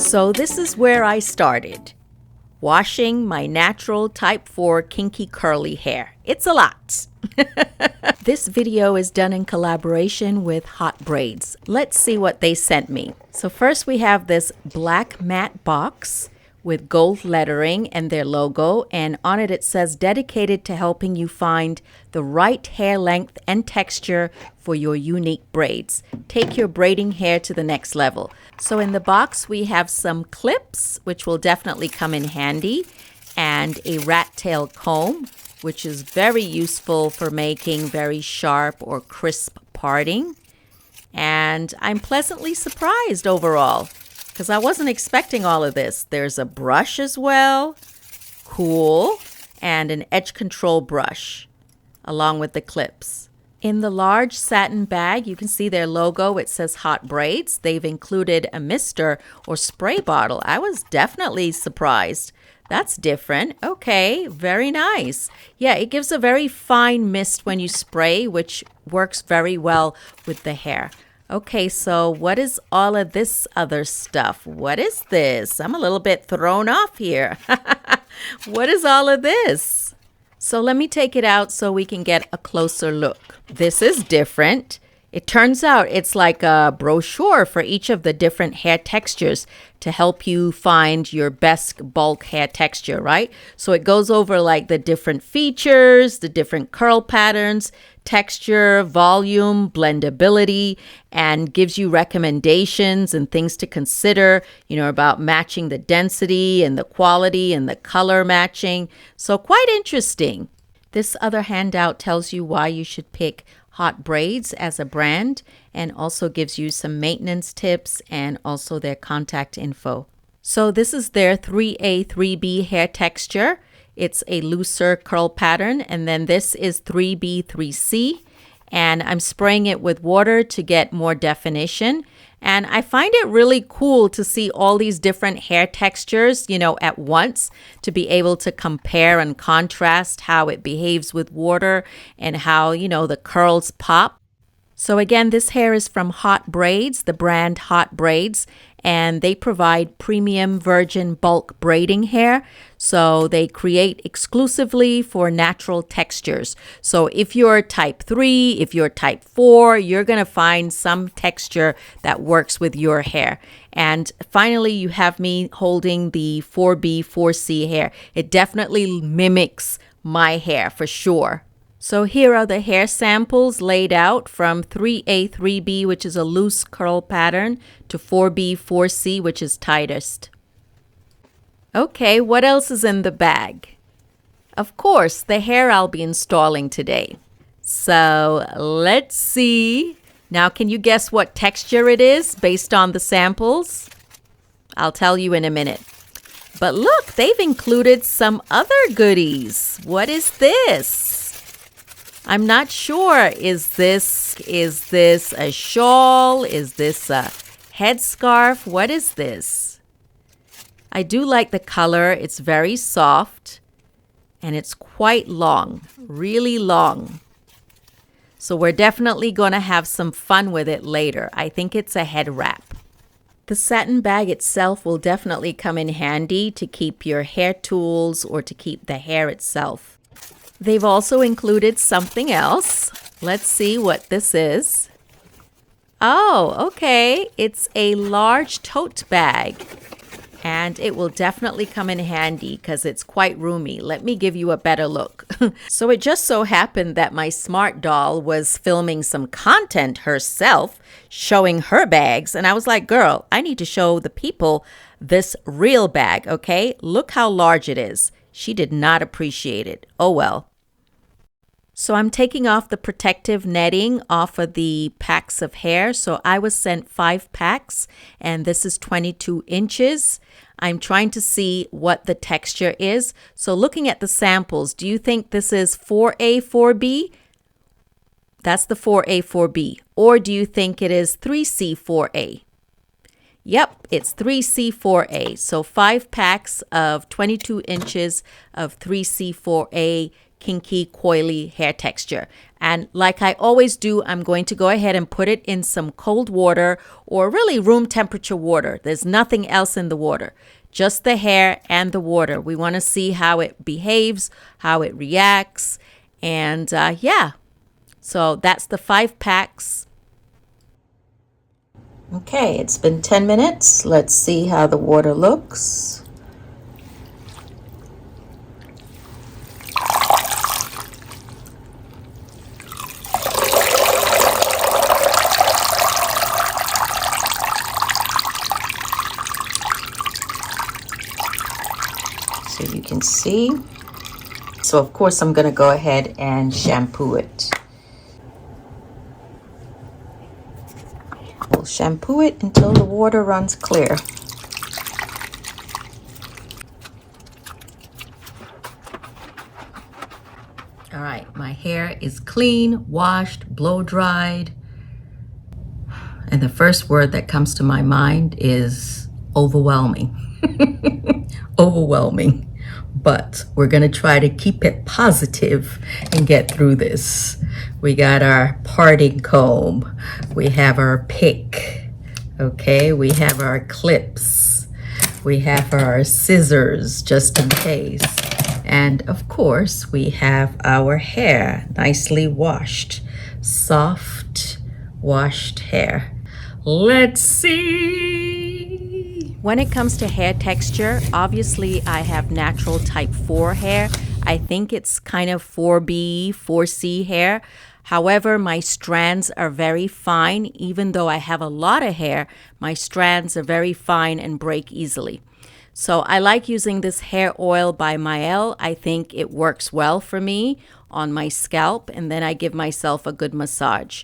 So this is where I started. Washing my natural type 4 kinky curly hair. It's a lot. This video is done in collaboration with Hot Braids. Let's see what they sent me. So first we have this black matte box with gold lettering and their logo, and on it says dedicated to helping you find the right hair length and texture for your unique braids. Take your braiding hair to the next level. So in the box we have some clips, which will definitely come in handy, and a rat tail comb, which is very useful for making very sharp or crisp parting. And I'm pleasantly surprised overall, because I wasn't expecting all of this. There's a brush as well, cool, and an edge control brush along with the clips. In the large satin bag, you can see their logo. It says Hot Braids. They've included a mister or spray bottle. I was definitely surprised. That's different. Okay, very nice. Yeah, it gives a very fine mist when you spray, which works very well with the hair. Okay, so what is all of this other stuff? What is this? I'm a little bit thrown off here. What is all of this? So let me take it out so we can get a closer look. This is different. It turns out it's like a brochure for each of the different hair textures to help you find your best bulk hair texture, right? So it goes over like the different features, the different curl patterns, texture, volume, blendability, and gives you recommendations and things to consider, about matching the density and the quality and the color matching. So quite interesting. This other handout tells you why you should pick Hot Braids as a brand, and also gives you some maintenance tips and also their contact info. So this is their 3A, 3B hair texture. It's a looser curl pattern, and then this is 3B, 3C, and I'm spraying it with water to get more definition. And I find it really cool to see all these different hair textures, at once, to be able to compare and contrast how it behaves with water and how, the curls pop. So again, this hair is from Hot Braids, the brand Hot Braids, and they provide premium virgin bulk braiding hair. So they create exclusively for natural textures. So if you're type 3, if you're type 4, you're going to find some texture that works with your hair. And finally, you have me holding the 4B, 4C hair. It definitely mimics my hair for sure. So here are the hair samples laid out from 3A, 3B, which is a loose curl pattern, to 4B, 4C, which is tightest. Okay, what else is in the bag? Of course, the hair I'll be installing today. So let's see. Now, can you guess what texture it is based on the samples? I'll tell you in a minute. But look, they've included some other goodies. What is this? I'm not sure. Is this a shawl? Is this a headscarf? What is this? I do like the color. It's very soft and it's quite long, really long. So we're definitely going to have some fun with it later. I think it's a head wrap. The satin bag itself will definitely come in handy to keep your hair tools or to keep the hair itself. They've also included something else. Let's see what this is. Oh, okay. It's a large tote bag. And it will definitely come in handy because it's quite roomy. Let me give you a better look. So it just so happened that my smart doll was filming some content herself, showing her bags. And I was like, girl, I need to show the people this real bag, okay? Look how large it is. She did not appreciate it. Oh, well. So I'm taking off the protective netting off of the packs of hair. So I was sent 5 packs, and this is 22 inches. I'm trying to see what the texture is. So looking at the samples, do you think this is 4A, 4B? That's the 4A, 4B. Or do you think it is 3C, 4A? Yep, it's 3C4A. So 5 packs of 22 inches of 3C4A Kinky Coily hair texture. And like I always do, I'm going to go ahead and put it in some cold water, or really room temperature water. There's nothing else in the water, just the hair and the water. We want to see how it behaves, how it reacts. And yeah, so that's the 5 packs. Okay, it's been 10 minutes. Let's see how the water looks. So you can see. So of course I'm going to go ahead and shampoo it. We'll shampoo it until the water runs clear. All right, my hair is clean, washed, blow dried. And the first word that comes to my mind is overwhelming. Overwhelming. But we're going to try to keep it positive and get through this. We got our parting comb. We have our pick. Okay, we have our clips. We have our scissors just in case. And of course, we have our hair nicely washed. Soft, washed hair. Let's see. When it comes to hair texture, obviously I have natural type 4 hair. I think it's kind of 4B, 4C hair. However, my strands are very fine. Even though I have a lot of hair, my strands are very fine and break easily. So I like using this hair oil by Mael. I think it works well for me on my scalp, and then I give myself a good massage.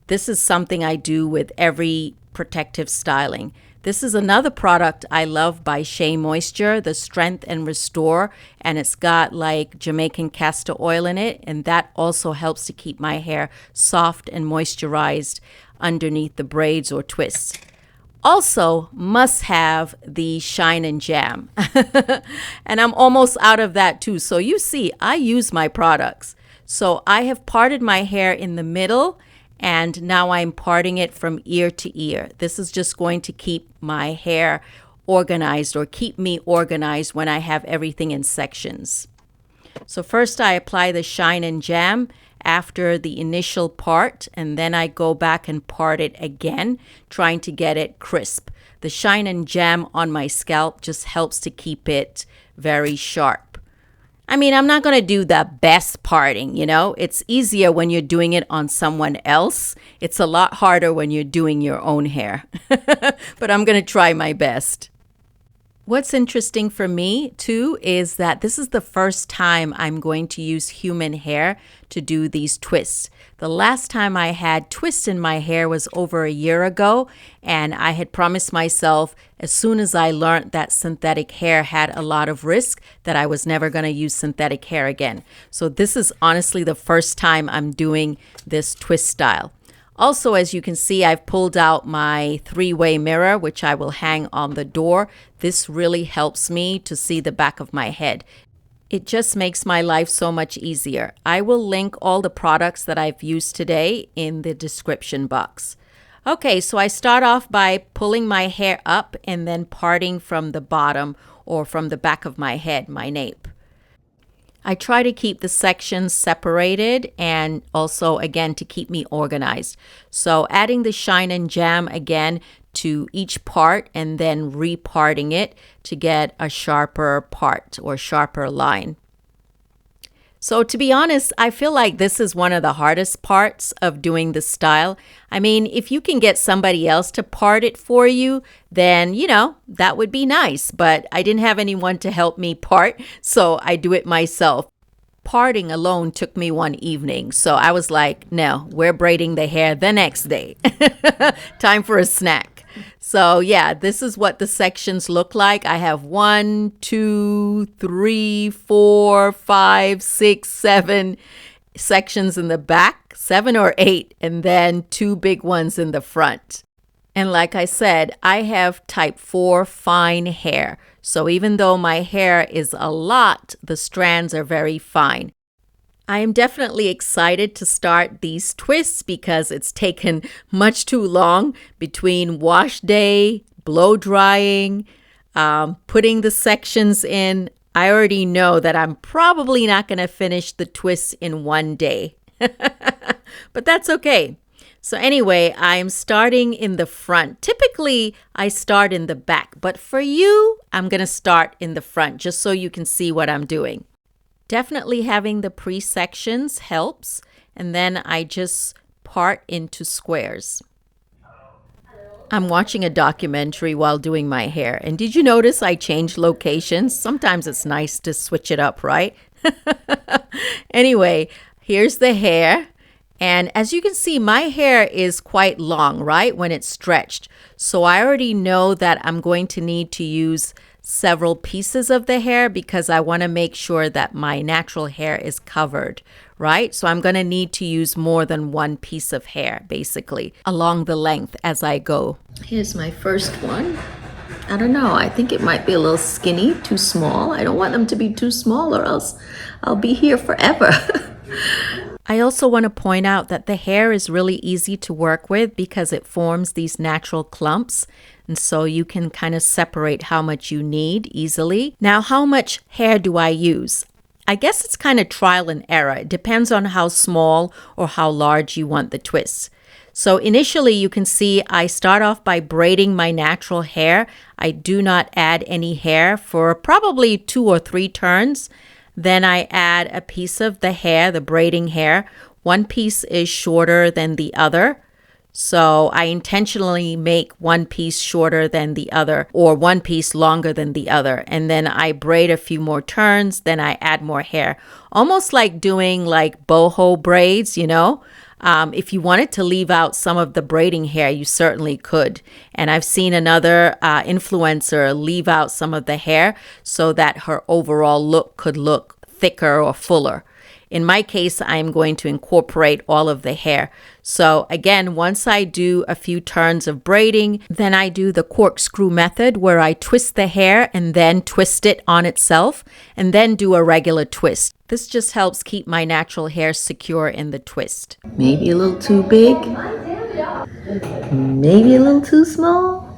This is something I do with every protective styling. This is another product I love by Shea Moisture, the Strength and Restore, and it's got like Jamaican castor oil in it, and that also helps to keep my hair soft and moisturized underneath the braids or twists. Also, must have the Shine and Jam. And I'm almost out of that too. So you see, I use my products. So I have parted my hair in the middle, and now I'm parting it from ear to ear. This is just going to keep my hair organized, or keep me organized when I have everything in sections. So first I apply the Shine and Jam after the initial part, and then I go back and part it again, trying to get it crisp. The Shine and Jam on my scalp just helps to keep it very sharp. I mean, I'm not going to do the best parting, you know. It's easier when you're doing it on someone else. It's a lot harder when you're doing your own hair. But I'm going to try my best. What's interesting for me, too, is that this is the first time I'm going to use human hair to do these twists. The last time I had twists in my hair was over a year ago, and I had promised myself as soon as I learned that synthetic hair had a lot of risk, that I was never going to use synthetic hair again. So this is honestly the first time I'm doing this twist style. Also, as you can see, I've pulled out my 3-way mirror, which I will hang on the door. This really helps me to see the back of my head. It just makes my life so much easier. I will link all the products that I've used today in the description box. Okay, so I start off by pulling my hair up and then parting from the bottom, or from the back of my head, my nape. I try to keep the sections separated, and also, again, to keep me organized. So adding the Shine and Jam again to each part, and then reparting it to get a sharper part or sharper line. So to be honest, I feel like this is one of the hardest parts of doing this style. I mean, if you can get somebody else to part it for you, then, you know, that would be nice. But I didn't have anyone to help me part, so I do it myself. Parting alone took me one evening. So I was like, no, we're braiding the hair the next day. Time for a snack. So yeah, this is what the sections look like. I have 1, 2, 3, 4, 5, 6, 7 sections in the back, 7 or 8, and then 2 big ones in the front. And like I said, I have type 4 fine hair. So even though my hair is a lot, the strands are very fine. I am definitely excited to start these twists because it's taken much too long between wash day, blow drying, putting the sections in. I already know that I'm probably not going to finish the twists in one day, but that's okay. So anyway, I'm starting in the front. Typically, I start in the back, but for you, I'm going to start in the front just so you can see what I'm doing. Definitely having the pre-sections helps, and then I just part into squares. I'm watching a documentary while doing my hair, and did you notice I changed locations? Sometimes it's nice to switch it up, right? Anyway, here's the hair. And as you can see, my hair is quite long, right, when it's stretched. So I already know that I'm going to need to use several pieces of the hair because I want to make sure that my natural hair is covered, right? So I'm going to need to use more than one piece of hair, basically, along the length as I go. Here's my first one. I don't know. I think it might be a little skinny, too small. I don't want them to be too small or else I'll be here forever. I also want to point out that the hair is really easy to work with because it forms these natural clumps. And so you can kind of separate how much you need easily. Now, how much hair do I use? I guess it's kind of trial and error. It depends on how small or how large you want the twists. So initially, you can see I start off by braiding my natural hair. I do not add any hair for probably 2 or 3 turns. Then I add a piece of the hair, the braiding hair. One piece is shorter than the other. So I intentionally make one piece shorter than the other or one piece longer than the other. And then I braid a few more turns. Then I add more hair. Almost like doing like boho braids, you know. If you wanted to leave out some of the braiding hair, you certainly could. And I've seen another influencer leave out some of the hair so that her overall look could look thicker or fuller. In my case, I'm going to incorporate all of the hair. So again, once I do a few turns of braiding, then I do the corkscrew method where I twist the hair and then twist it on itself and then do a regular twist. This just helps keep my natural hair secure in the twist. Maybe a little too big, maybe a little too small.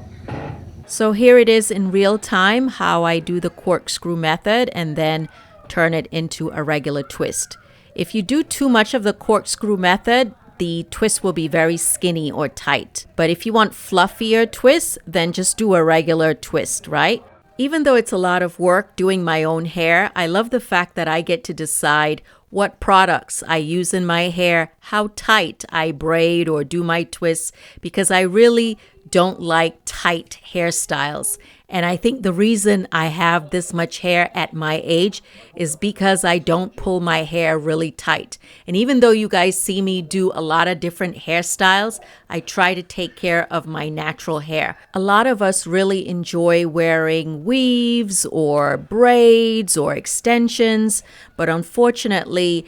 So here it is in real time how I do the corkscrew method and then turn it into a regular twist. If you do too much of the corkscrew method, the twist will be very skinny or tight. But if you want fluffier twists, then just do a regular twist, right? Even though it's a lot of work doing my own hair, I love the fact that I get to decide what products I use in my hair, how tight I braid or do my twists, because I really don't like tight hairstyles. And I think the reason I have this much hair at my age is because I don't pull my hair really tight. And even though you guys see me do a lot of different hairstyles, I try to take care of my natural hair. A lot of us really enjoy wearing weaves or braids or extensions, but unfortunately,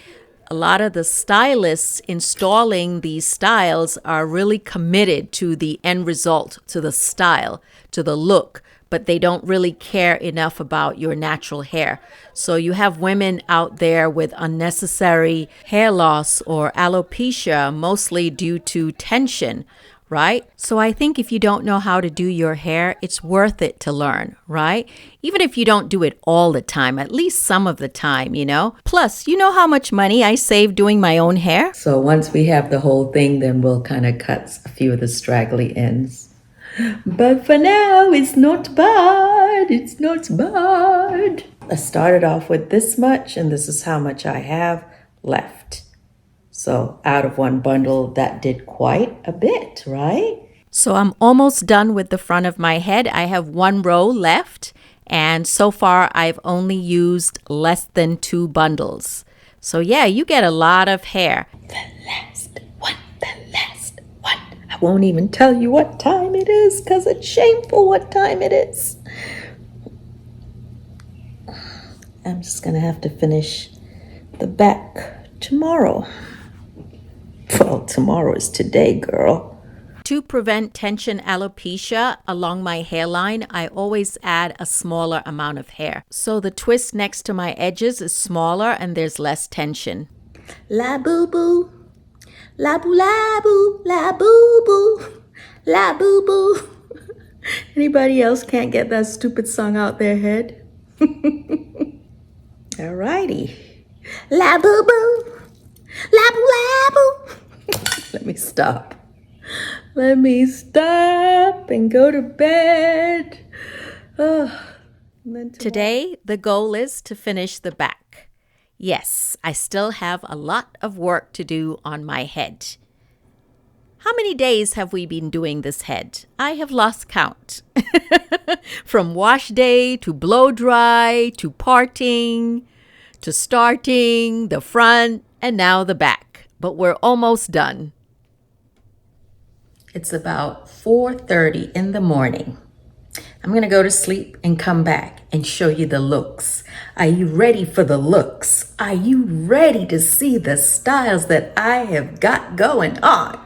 a lot of the stylists installing these styles are really committed to the end result, to the style, to the look, but they don't really care enough about your natural hair. So you have women out there with unnecessary hair loss or alopecia, mostly due to tension, right? So I think if you don't know how to do your hair, it's worth it to learn, right? Even if you don't do it all the time, at least some of the time, you know? Plus, you know how much money I save doing my own hair? So once we have the whole thing, then we'll kind of cut a few of the straggly ends. But for now, it's not bad. It's not bad. I started off with this much, and this is how much I have left. So out of one bundle, that did quite a bit, right? So I'm almost done with the front of my head. I have one row left, and so far I've only used less than 2 bundles. So yeah, you get a lot of hair. The last one. I won't even tell you what time it is because it's shameful what time it is. I'm just going to have to finish the back tomorrow. Well, tomorrow is today, girl. To prevent tension alopecia along my hairline, I always add a smaller amount of hair. So the twist next to my edges is smaller and there's less tension. La boo boo. La boo la boo. La boo boo. La boo boo. Anybody else can't get that stupid song out their head? Alrighty. La boo boo. La boo la boo. Let me stop. Let me stop and go to bed. Today, the goal is to finish the back. Yes, I still have a lot of work to do on my head. How many days have we been doing this head? I have lost count. From wash day to blow dry to parting to starting, the front, and now the back. But we're almost done. It's about 4:30 in the morning. I'm going to go to sleep and come back and show you the looks. Are you ready for the looks? Are you ready to see the styles that I have got going on?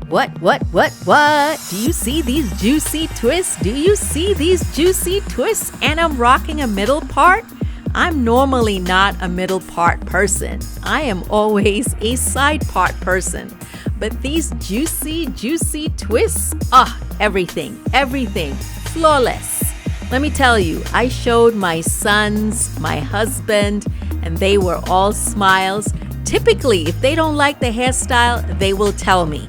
What? Do you see these juicy twists? Do you see these juicy twists? And I'm rocking a middle part? I'm normally not a middle part person. I am always a side part person. But these juicy twists, everything, flawless. Let me tell you, I showed my sons, my husband, and they were all smiles. Typically, if they don't like the hairstyle, they will tell me.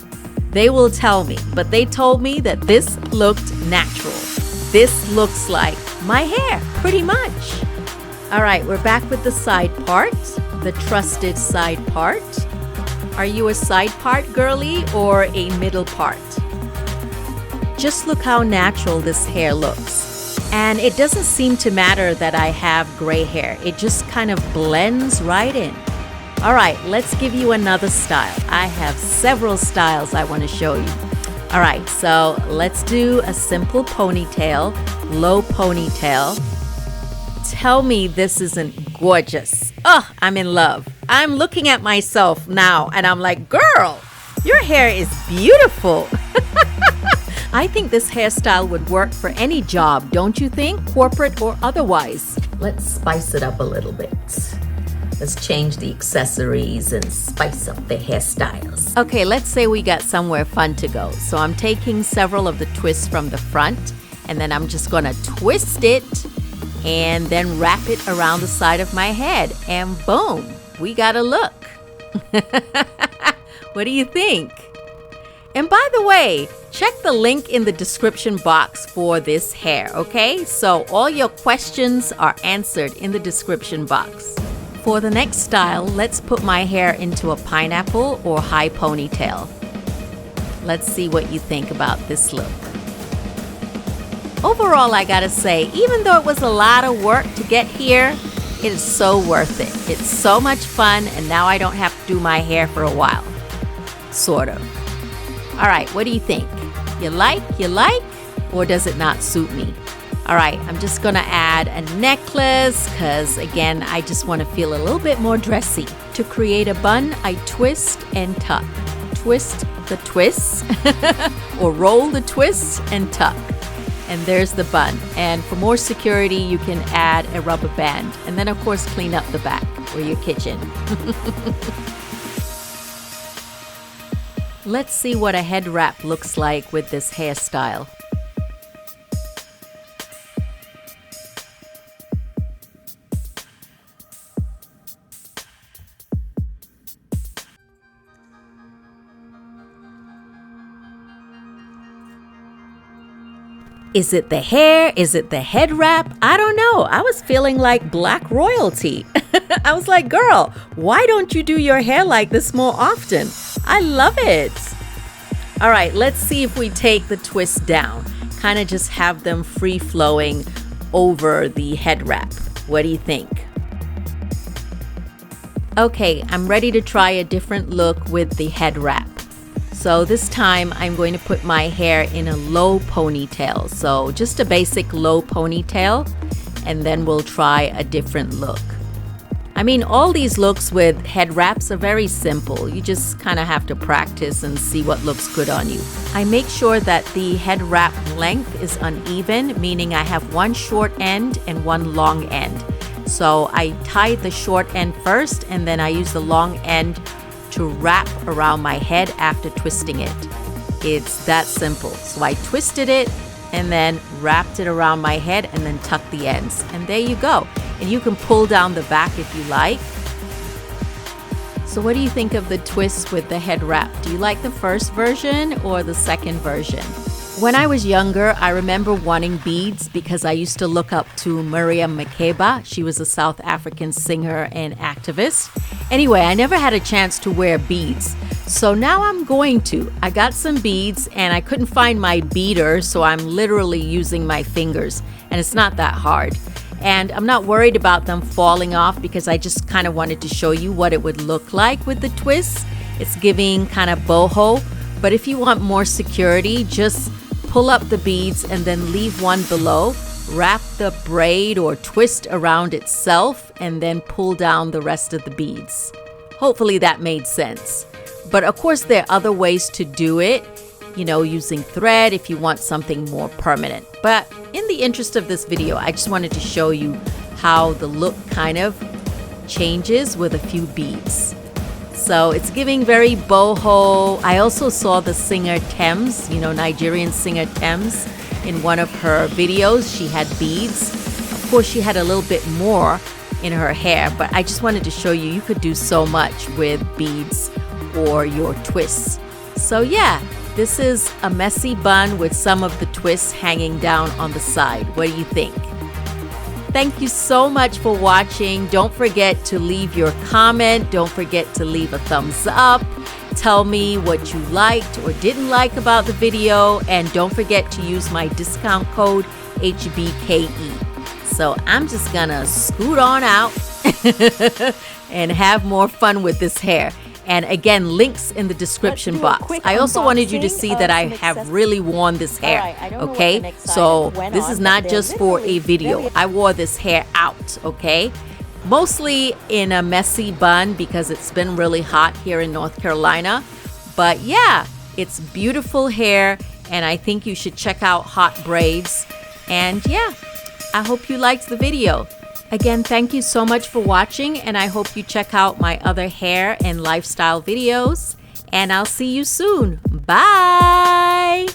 But they told me that this looked natural. This looks like my hair, pretty much. All right, we're back with the side part, the trusted side part. Are you a side part girly or a middle part? Just look how natural this hair looks. And it doesn't seem to matter that I have gray hair. It just kind of blends right in. All right, let's give you another style. I have several styles I want to show you. All right, so let's do a simple ponytail, low ponytail. Tell me this isn't gorgeous. I'm in love. I'm looking at myself now and I'm like, girl, your hair is beautiful. I think this hairstyle would work for any job, don't you think? Corporate or otherwise. Let's spice it up a little bit. Let's change the accessories and spice up the hairstyles. Okay, let's say we got somewhere fun to go. So I'm taking several of the twists from the front and then I'm just gonna twist it and then wrap it around the side of my head. And boom, we got a look. What do you think? And by the way, check the link in the description box for this hair, okay? So all your questions are answered in the description box. For the next style, let's put my hair into a pineapple or high ponytail. Let's see what you think about this look. Overall, I gotta say, even though it was a lot of work to get here, it is so worth it. It's so much fun, and now I don't have to do my hair for a while. Sort of. All right, what do you think? You like, or does it not suit me? All right, I'm just gonna add a necklace because again, I just wanna feel a little bit more dressy. To create a bun, I twist and tuck. Twist the twists or roll the twists and tuck. And there's the bun. And for more security, you can add a rubber band. And then of course, clean up the back or your kitchen. Let's see what a head wrap looks like with this hairstyle. Is it the hair? Is it the head wrap? I don't know. I was feeling like black royalty. I was like, girl, why don't you do your hair like this more often? I love it. All right, let's see if we take the twists down. Kind of just have them free flowing over the head wrap. What do you think? Okay, I'm ready to try a different look with the head wrap. So this time I'm going to put my hair in a low ponytail. So just a basic low ponytail, and then we'll try a different look. I mean, all these looks with head wraps are very simple. You just kind of have to practice and see what looks good on you. I make sure that the head wrap length is uneven, meaning I have one short end and one long end. So I tie the short end first, and then I use the long end to wrap around my head after twisting it. It's that simple. So I twisted it and then wrapped it around my head and then tucked the ends. And there you go. And you can pull down the back if you like. So what do you think of the twist with the head wrap? Do you like the first version or the second version? When I was younger, I remember wanting beads because I used to look up to Miriam Makeba. She was a South African singer and activist. Anyway, I never had a chance to wear beads. So now I'm going to. I got some beads and I couldn't find my beater, so I'm literally using my fingers. And it's not that hard. And I'm not worried about them falling off because I just kind of wanted to show you what it would look like with the twist. It's giving kind of boho. But if you want more security, just pull up the beads and then leave one below. Wrap the braid or twist around itself and then pull down the rest of the beads. Hopefully that made sense. But of course there are other ways to do it, you know, using thread if you want something more permanent. But in the interest of this video, I just wanted to show you how the look kind of changes with a few beads. So it's giving very boho. I also saw the singer Thames, you know, Nigerian singer Thames, in one of her videos. She had beads. Of course, she had a little bit more in her hair, but I just wanted to show you, you could do so much with beads or your twists. So yeah, this is a messy bun with some of the twists hanging down on the side. What do you think? Thank you so much for watching. Don't forget to leave your comment. Don't forget to leave a thumbs up. Tell me what you liked or didn't like about the video. And don't forget to use my discount code HBKE. So I'm just gonna scoot on out and have more fun with this hair. And again, links in the description box. I also wanted you to see that I have really worn this hair, okay? So this is not just for a video. I wore this hair out, okay? Mostly in a messy bun because it's been really hot here in North Carolina. But yeah, it's beautiful hair, and I think you should check out Hot Braids. And yeah, I hope you liked the video. Again, thank you so much for watching, and I hope you check out my other hair and lifestyle videos. And I'll see you soon. Bye!